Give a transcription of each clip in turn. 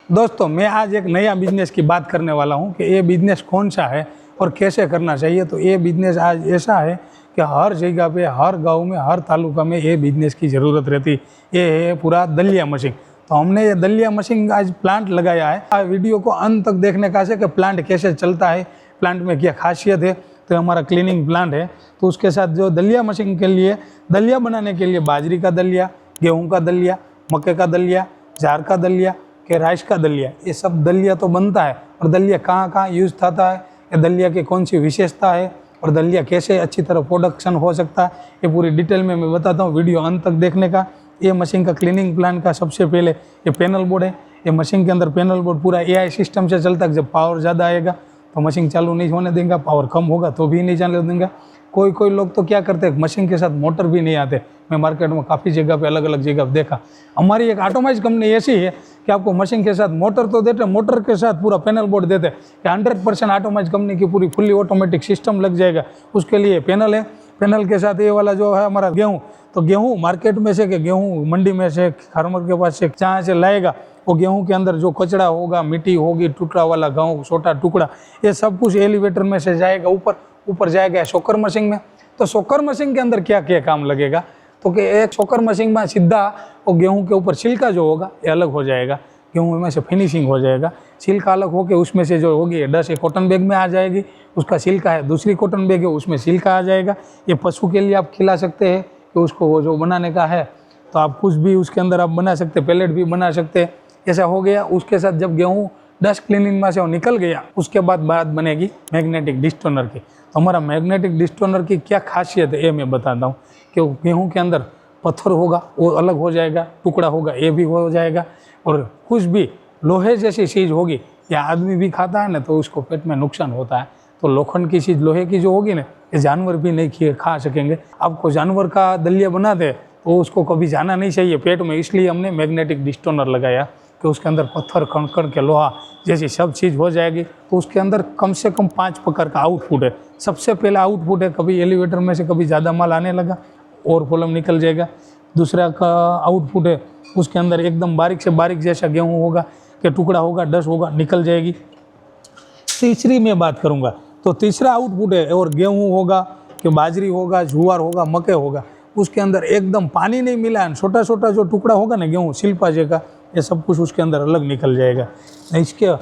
दोस्तों मैं आज एक नया बिजनेस की बात करने वाला हूं कि ये बिजनेस कौन सा है और कैसे करना चाहिए। तो ये बिजनेस आज ऐसा है कि हर जगह पे, हर गांव में, हर तालुका में ये बिजनेस की ज़रूरत रहती। ये है पूरा दलिया मशीन। तो हमने ये दलिया मशीन आज प्लांट लगाया है। वीडियो को अंत तक देखने का है कि प्लांट कैसे चलता है, प्लांट में क्या खासियत है। तो हमारा क्लीनिंग प्लांट है, तो उसके साथ जो दलिया मशीन के लिए दलिया बनाने के लिए बाजरी का दलिया, गेहूँ का दलिया, मक्के का दलिया, जार का दलिया के राइस का दलिया, ये सब दलिया तो बनता है। और दलिया कहाँ कहाँ यूज़ होता है, ये दलिया की कौन सी विशेषता है और दलिया कैसे अच्छी तरह प्रोडक्शन हो सकता है, ये पूरी डिटेल में मैं बताता हूँ। वीडियो अंत तक देखने का। ये मशीन का क्लीनिंग प्लान का सबसे पहले ये पैनल बोर्ड है। ये मशीन के अंदर पैनल बोर्ड पूरा AI सिस्टम से चलता है। जब पावर ज़्यादा आएगा तो मशीन चालू नहीं होने देंगे, पावर कम होगा तो भी नहीं चलने देंगे। कोई लोग तो क्या करते हैं, मशीन के साथ मोटर भी नहीं आते। मैं मार्केट में काफ़ी जगह पे अलग अलग जगह देखा। हमारी एक ऑटोमाइज कंपनी ऐसी है कि आपको मशीन के साथ मोटर तो देते, मोटर के साथ पूरा पैनल बोर्ड देते हैं। 100% ऑटोमाइज कंपनी की पूरी फुल्ली ऑटोमेटिक सिस्टम लग जाएगा। उसके लिए पैनल है। पैनल के साथ ये वाला जो है हमारा गेहूँ, तो गेहूँ मार्केट में से कि गेहूँ मंडी में से, फार्मर के पास से जहाँ से लाएगा, वो गेहूं के अंदर जो कचरा होगा, मिट्टी होगी, टुकड़ा वाला गेहूं, छोटा टुकड़ा, ये सब कुछ एलिवेटर में से जाएगा ऊपर जाएगा शॉकर मशीन में। तो शॉकर मशीन के अंदर क्या क्या काम लगेगा, तो कि एक शॉकर मशीन में सीधा वो गेहूं के ऊपर छिलका जो होगा ये अलग हो जाएगा, गेहूं में से फिनिशिंग हो जाएगा। छिलका अलग होकर उसमें से जो होगी डस्ट एक कॉटन बैग में आ जाएगी, उसका छिलका है, दूसरी कॉटन बैग है उसमें छिलका आ जाएगा। ये पशु के लिए आप खिला सकते हैं कि उसको वो जो बनाने का है, तो आप कुछ भी उसके अंदर आप बना सकते, पैलेट भी बना सकते हैं। ऐसा हो गया। उसके साथ जब गेहूं डस्ट क्लीनिंग में से वो निकल गया, उसके बाद बात बनेगी मैग्नेटिक डिस्टोनर की। तो हमारा मैग्नेटिक डिस्टोनर की क्या खासियत है ये मैं बताता हूँ कि गेहूं के अंदर पत्थर होगा वो अलग हो जाएगा, टुकड़ा होगा ये भी हो जाएगा, और कुछ भी लोहे जैसी चीज़ होगी या आदमी भी खाता है ना तो उसको पेट में नुकसान होता है। तो लोखंड की चीज़, लोहे की जो होगी ना, ये जानवर भी नहीं खा सकेंगे। आपको जानवर का दलिया बना दे तो उसको कभी जाना नहीं चाहिए पेट में, इसलिए हमने मैग्नेटिक डिस्टोनर लगाया कि उसके अंदर पत्थर, कंकड़ के लोहा जैसी सब चीज़ हो जाएगी। तो उसके अंदर कम से कम 5 प्रकार का आउटपुट है। सबसे पहला आउटपुट है, कभी एलिवेटर में से कभी ज़्यादा माल आने लगा और फॉलम निकल जाएगा। दूसरा का आउटपुट है, उसके अंदर एकदम बारीक से बारीक जैसा गेहूँ होगा कि टुकड़ा होगा, डस्ट होगा, निकल जाएगी। तीसरी मैं बात करूँगा तो तीसरा आउटपुट है, और गेहूँ होगा कि बाजरी होगा, ज्वार होगा, मक्के होगा, उसके अंदर एकदम पानी नहीं मिला है, छोटा छोटा जो टुकड़ा होगा ना गेहूँ, शिल्पा जगह, ये सब कुछ उसके अंदर अलग निकल जाएगा। इसके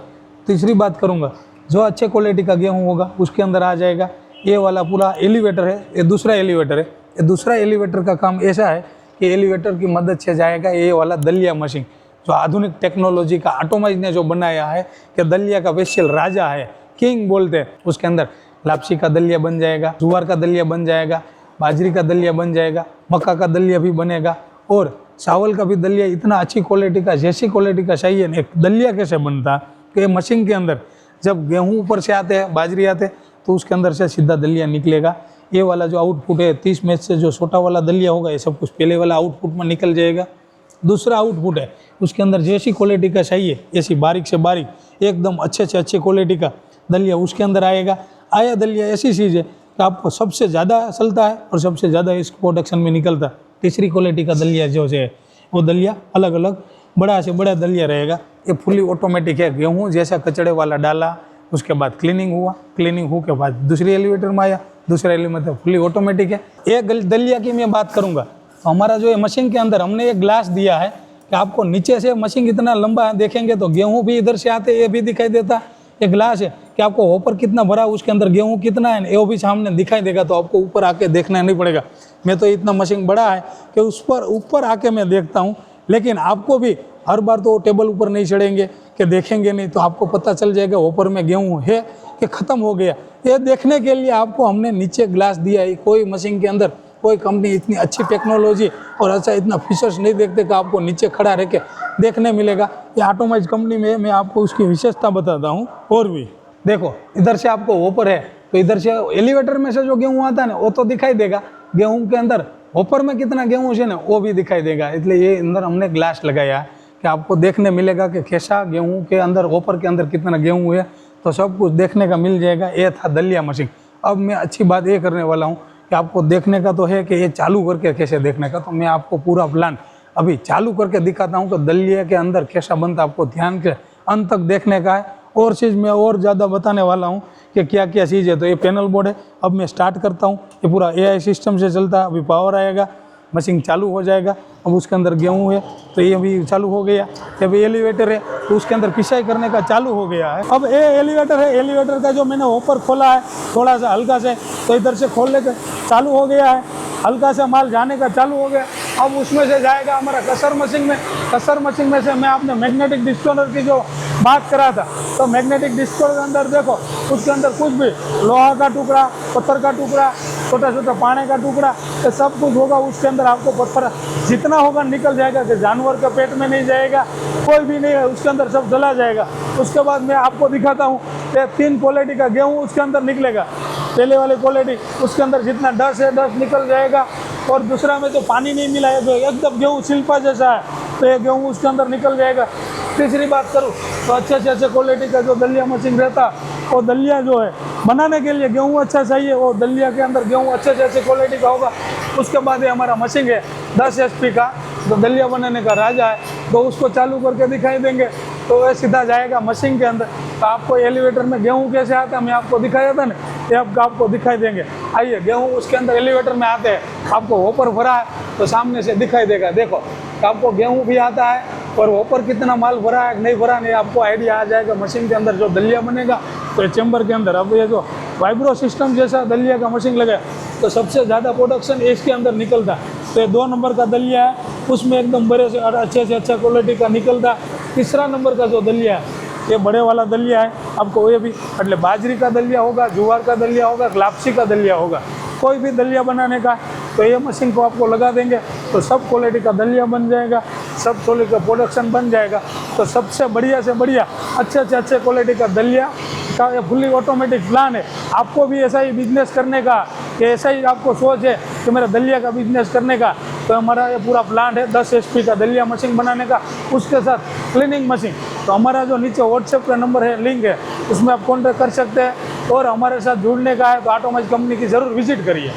तीसरी बात करूँगा, जो अच्छे क्वालिटी का गेहूँ होगा उसके अंदर आ जाएगा। ये वाला पूरा एलिवेटर है, ये दूसरा एलिवेटर है। ये दूसरा एलिवेटर का काम ऐसा है कि एलिवेटर की मदद से जाएगा ये वाला दलिया मशीन, जो आधुनिक टेक्नोलॉजी का ऑटोमाइज ने जो बनाया है कि दलिया का स्पेशल राजा है, किंग बोलते हैं। उसके अंदर लापसी का दलिया बन जाएगा, जुआर का दलिया बन जाएगा, बाजरी का दलिया बन जाएगा, मक्का का दलिया भी बनेगा, और चावल का भी दलिया इतना अच्छी क्वालिटी का, जैसी क्वालिटी का चाहिए ना। एक दलिया कैसे बनता है कि मशीन के अंदर जब गेहूं ऊपर से आते हैं, बाजरी आते हैं, तो उसके अंदर से सीधा दलिया निकलेगा। ये वाला जो आउटपुट है 30 में से जो छोटा वाला दलिया होगा, ये सब कुछ पहले वाला आउटपुट में निकल जाएगा। दूसरा आउटपुट है, उसके अंदर जैसी क्वालिटी का चाहिए, ऐसी बारीक से बारीक एकदम अच्छे से अच्छे क्वालिटी का दलिया उसके अंदर आएगा। आया दलिया ऐसी चीज़ है कि आपको सबसे ज़्यादा चलता है और सबसे ज़्यादा इस प्रोडक्शन में निकलता है। तीसरी क्वालिटी का दलिया जो है वो दलिया अलग अलग बड़ा से बड़ा दलिया रहेगा। ये फुली ऑटोमेटिक है। गेहूँ जैसा कचड़े वाला डाला, उसके बाद क्लीनिंग हुआ, क्लीनिंग हो के बाद दूसरी एलिवेटर में आया, दूसरा एलिवेटर फुली ऑटोमेटिक है। एक दलिया की मैं बात करूँगा तो हमारा जो है मशीन के अंदर हमने एक ग्लास दिया है कि आपको नीचे से मशीन इतना लंबा देखेंगे तो गेहूँ भी इधर से आते ये भी दिखाई देता। एक ग्लास है कि आपको ऊपर कितना भरा, उसके अंदर गेहूं कितना है वो भी सामने दिखाई देगा, तो आपको ऊपर आके देखना नहीं पड़ेगा। मैं तो इतना मशीन बड़ा है कि उस पर ऊपर आके मैं देखता हूं, लेकिन आपको भी हर बार तो टेबल ऊपर नहीं चढ़ेंगे कि देखेंगे नहीं, तो आपको पता चल जाएगा ऊपर में गेहूँ है कि ख़त्म हो गया। ये देखने के लिए आपको हमने नीचे ग्लास दिया है। कोई मशीन के अंदर कोई कंपनी इतनी अच्छी टेक्नोलॉजी और अच्छा इतना फीचर्स नहीं देखते कि आपको नीचे खड़ा रह के देखने मिलेगा। ये ऑटोमाइज कंपनी में मैं आपको उसकी विशेषता बताता हूँ। और भी देखो, इधर से आपको ऊपर है तो इधर से एलिवेटर में से जो गेहूँ आता है ना वो तो दिखाई देगा, गेहूँ के अंदर ऊपर में कितना गेहूँ है ना वो भी दिखाई देगा। इसलिए ये अंदर हमने ग्लास लगाया है कि आपको देखने मिलेगा कि कैसा गेहूँ के अंदर, ऊपर के अंदर कितना गेहूँ है, तो सब कुछ देखने का मिल जाएगा। ये था दलिया मशीन। अब मैं अच्छी बात ये करने वाला हूँ कि आपको देखने का तो है कि ये चालू करके कैसे देखने का, तो मैं आपको पूरा प्लान अभी चालू करके दिखाता हूँ कि दलिया के अंदर कैसा बनता है। आपको ध्यान के अंत तक देखने का है। और चीज़ मैं और ज़्यादा बताने वाला हूँ कि क्या क्या चीज़ है। तो ये पैनल बोर्ड है। अब मैं स्टार्ट करता हूँ। ये पूरा AI सिस्टम से चलता है। अभी पावर आएगा, मशीन चालू हो जाएगा। अब उसके अंदर गेहूँ है तो ये अभी चालू हो गया। जब एलिवेटर है तो उसके अंदर पिसाई करने का चालू हो गया है। अब ये एलिवेटर है, एलिवेटर का जो मैंने ऊपर खोला है थोड़ा सा हल्का से, तो इधर से खोलने का चालू हो गया है। हल्का सा माल जाने का चालू हो गया। अब उसमें से जाएगा हमारा कसर मशीन में। कसर मशीन में से मैं आपने मैग्नेटिक डिस्टोनर की जो बात करा था, तो मैग्नेटिक डिस्टोनर के अंदर देखो, उसके अंदर कुछ भी लोहा का टुकड़ा, पत्थर का टुकड़ा, छोटा छोटा पानी का टुकड़ा, ये सब कुछ होगा उसके अंदर। आपको पत्थर जितना होगा निकल जाएगा, कि जानवर के पेट में नहीं जाएगा, कोई भी नहीं है, उसके अंदर सब जला जाएगा। उसके बाद मैं आपको दिखाता हूँ कि 3 क्वालिटी का गेहूँ उसके अंदर निकलेगा। पहले वाली क्वालिटी उसके अंदर जितना डस्ट है डस्ट निकल जाएगा। और दूसरा में तो पानी नहीं मिला है, जो एकदम गेहूँ शिल्पा जैसा है, तो ये गेहूँ उसके अंदर निकल जाएगा। तीसरी बात करूँ तो अच्छे से अच्छे क्वालिटी का जो दलिया मशीन रहता, वो दलिया जो है बनाने के लिए गेहूँ अच्छा चाहिए, वो दलिया के अंदर गेहूँ अच्छे से अच्छे क्वालिटी का होगा। उसके बाद ये हमारा मशीन है 10 HP का, जो दलिया बनाने का राजा है, तो उसको चालू करके दिखाई देंगे तो वह सीधा जाएगा मशीन के अंदर। तो आपको एलिवेटर में गेहूँ कैसे आता है मैं आपको दिखाया था ना, ये आपको दिखाई देंगे। आइए, गेहूँ उसके अंदर एलिवेटर में आते हैं। आपको ऊपर भरा है तो सामने से दिखाई देगा। देखो, तो आपको गेहूँ भी आता है और ऊपर कितना माल भरा है नहीं भरा नहीं, आपको आइडिया आ जाएगा मशीन के अंदर जो दलिया बनेगा। तो ये चैम्बर के अंदर अब ये जो वाइब्रो सिस्टम जैसा दलिया का मशीन लगा, तो सबसे ज़्यादा प्रोडक्शन इसके अंदर निकलता है। तो ये 2 नंबर का दलिया है, उसमें एकदम बड़े से अच्छे से अच्छा क्वालिटी का निकलता है। तीसरा नंबर का जो दलिया है, ये बड़े वाला दलिया है। आपको ये भी मतलब बाजरी का दलिया होगा, जुवार का दलिया होगा, लापसी का दलिया होगा, कोई भी दलिया बनाने का, तो ये मशीन को आपको लगा देंगे तो सब क्वालिटी का दलिया बन जाएगा, सब क्वालिटी का प्रोडक्शन बन जाएगा। तो सबसे बढ़िया से बढ़िया अच्छे से अच्छे क्वालिटी का दलिया का ये फुल्ली ऑटोमेटिक प्लान है। आपको भी ऐसा ही बिजनेस करने का, कि ऐसा ही आपको सोच है कि मेरा दलिया का बिजनेस करने का, तो हमारा ये पूरा प्लान है 10 HP का दलिया मशीन बनाने का, उसके साथ क्लीनिंग मशीन। तो हमारा जो नीचे व्हाट्सएप का नंबर है, लिंक है, उसमें आप कॉन्टैक्ट कर सकते हैं। और हमारे साथ जुड़ने का है तो ऑटोमैटिक कंपनी की ज़रूर विजिट करिए।